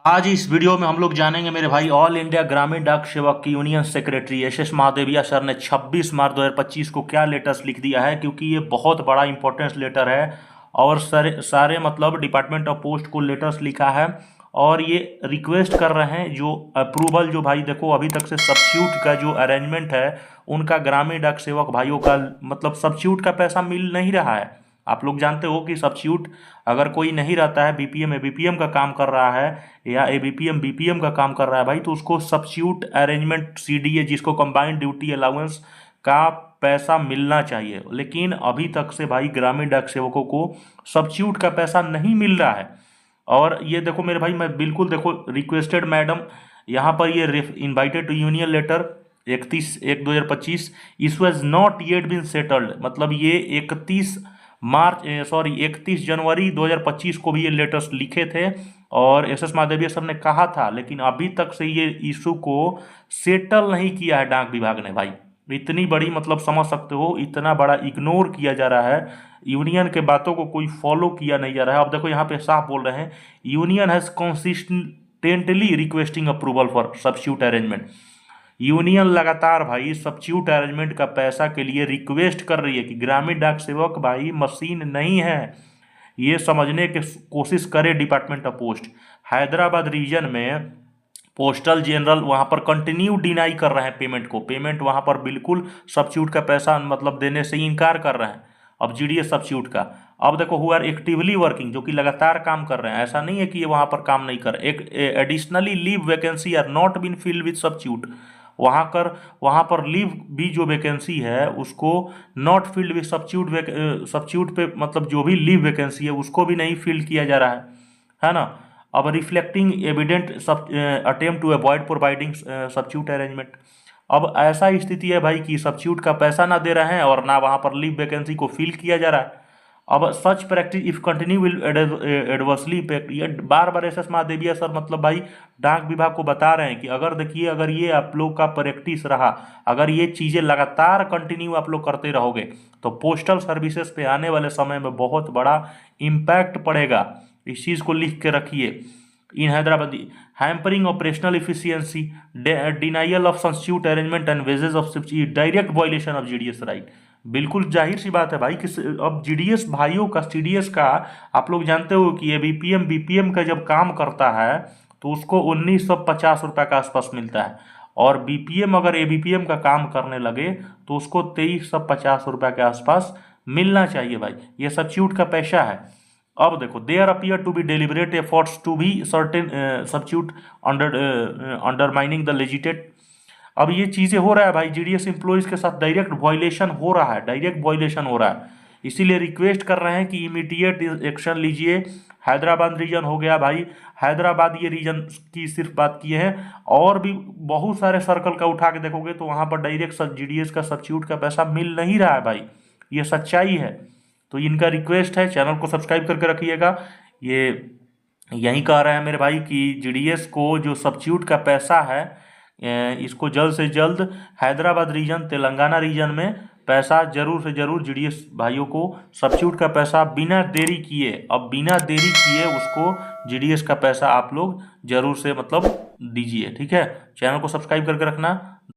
आज इस वीडियो में हम लोग जानेंगे मेरे भाई ऑल इंडिया ग्रामीण डाक सेवक की यूनियन सेक्रेटरी एस महादेविया सर ने 26 मार्च 2025 को क्या लेटर्स लिख दिया है, क्योंकि ये बहुत बड़ा इंपॉर्टेंस लेटर है। और सारे सारे मतलब डिपार्टमेंट ऑफ पोस्ट को लेटर्स लिखा है और ये रिक्वेस्ट कर रहे हैं जो अप्रूवल, जो भाई देखो अभी तक से सब्सिट्यूट का जो अरेंजमेंट है उनका ग्रामीण डाक सेवक भाइयों का मतलब सब्सिट्यूट का पैसा मिल नहीं रहा है। आप लोग जानते हो कि सब्सिट्यूट अगर कोई नहीं रहता है, बीपीएम एबीपीएम का काम कर रहा है या एबीपीएम बीपीएम का काम कर रहा है भाई, तो उसको सब्सिट्यूट अरेंजमेंट सीडीए, जिसको कंबाइंड ड्यूटी अलाउंस का पैसा मिलना चाहिए। लेकिन अभी तक से भाई ग्रामीण डाक सेवकों को सब्सिट्यूट का पैसा नहीं मिल रहा है। और ये देखो मेरे भाई, मैं बिल्कुल देखो रिक्वेस्टेड मैडम, यहाँ पर ये इनवाइटेड टू यूनियन लेटर 31/1/2025 इस was not yet been settled, मतलब ये 31 जनवरी 2025 को भी ये लेटर्स लिखे थे और एस महादेविया सर ने कहा था, लेकिन अभी तक से ये इशू को सेटल नहीं किया है डाक विभाग ने भाई। इतनी बड़ी मतलब समझ सकते हो, इतना बड़ा इग्नोर किया जा रहा है, यूनियन के बातों को कोई फॉलो किया नहीं जा रहा है। अब देखो यहाँ पे साफ बोल रहे हैं, union has consistently requesting approval for substitute arrangement. Union लगातार भाई सब्सिट्यूट अरेंजमेंट का पैसा के लिए रिक्वेस्ट कर रही है कि ग्रामीण डाक सेवक भाई मशीन नहीं है, ये समझने की कोशिश करे department of post. Hyderabad region में पोस्टल जनरल वहाँ पर कंटिन्यू डिनाई कर रहे हैं पेमेंट को, पेमेंट वहाँ पर बिल्कुल सब्सिट्यूट का पैसा मतलब देने से इनकार कर रहे हैं। अब जीडीएस सब्सिट्यूट का, अब देखो हु आर एक्टिवली वर्किंग, जो कि लगातार काम कर रहे हैं, ऐसा नहीं है कि ये वहाँ पर काम नहीं कर। एक additionally leave vacancy are not been filled with substitute, वहाँ पर लीव भी जो वैकेंसी है उसको नॉट फील्ड विद सब्सिट्यूट पे मतलब जो भी लीव वैकेंसी है उसको भी नहीं फिल किया जा रहा है ना। अब reflecting evident attempt to avoid providing substitute arrangement. अब ऐसा स्थिति है भाई कि सब्सिट्यूट का पैसा ना दे रहे हैं और ना वहाँ पर लीव वैकेंसी को फिल किया जा रहा है। अब such practice if continue will adversely impact, ये बार बार एस महादेविया सर मतलब भाई डाक विभाग को बता रहे हैं कि अगर देखिए, अगर ये आप लोग का प्रैक्टिस रहा, अगर ये चीज़ें लगातार कंटिन्यू आप लोग करते रहोगे तो पोस्टल सर्विसेज पे आने वाले समय में बहुत बड़ा इम्पैक्ट पड़ेगा। इस चीज़ को लिख के रखिए। In Hyderabad hampering operational efficiency, denial of substitute arrangement and wages of substitute, direct violation of GDS right. बिल्कुल जाहिर सी बात है भाई कि अब जीडीएस भाइयों का, सीडीएस का, आप लोग जानते हो कि ये बीपीएम बीपीएम का जब काम करता है तो उसको 1950 रुपये के आसपास मिलता है, और बीपीएम अगर एबीपीएम का काम करने लगे तो उसको 2350 रुपये के आसपास मिलना चाहिए भाई। ये सब्सिट्यूट का पैसा है। अब देखो, there appear to be deliberate efforts to be certain substitute undermining the legitimate. अब ये चीज़ें हो रहा है भाई, जीडीएस एम्प्लॉयज़ के साथ डायरेक्ट वायलेशन हो रहा है, डायरेक्ट वायलेशन हो रहा है। इसीलिए रिक्वेस्ट कर रहे हैं कि इमीडिएट एक्शन लीजिए। हैदराबाद रीजन हो गया भाई, हैदराबाद ये रीजन की सिर्फ बात किए हैं, और भी बहुत सारे सर्कल का उठा के देखोगे तो वहाँ पर डायरेक्ट जीडीएस का सब्सिट्यूट का पैसा मिल नहीं रहा है भाई, ये सच्चाई है। तो इनका रिक्वेस्ट है, चैनल को सब्सक्राइब करके रखिएगा। ये यही कह रहे हैं मेरे भाई कि जीडीएस को जो सब्सिट्यूट का पैसा है इसको जल्द से जल्द हैदराबाद रीजन, तेलंगाना रीजन में पैसा जरूर से जरूर जीडीएस भाइयों को सब्सिट्यूट का पैसा बिना देरी किए, अब बिना देरी किए उसको जीडीएस का पैसा आप लोग जरूर से मतलब दीजिए, ठीक है। चैनल को सब्सक्राइब करके रखना।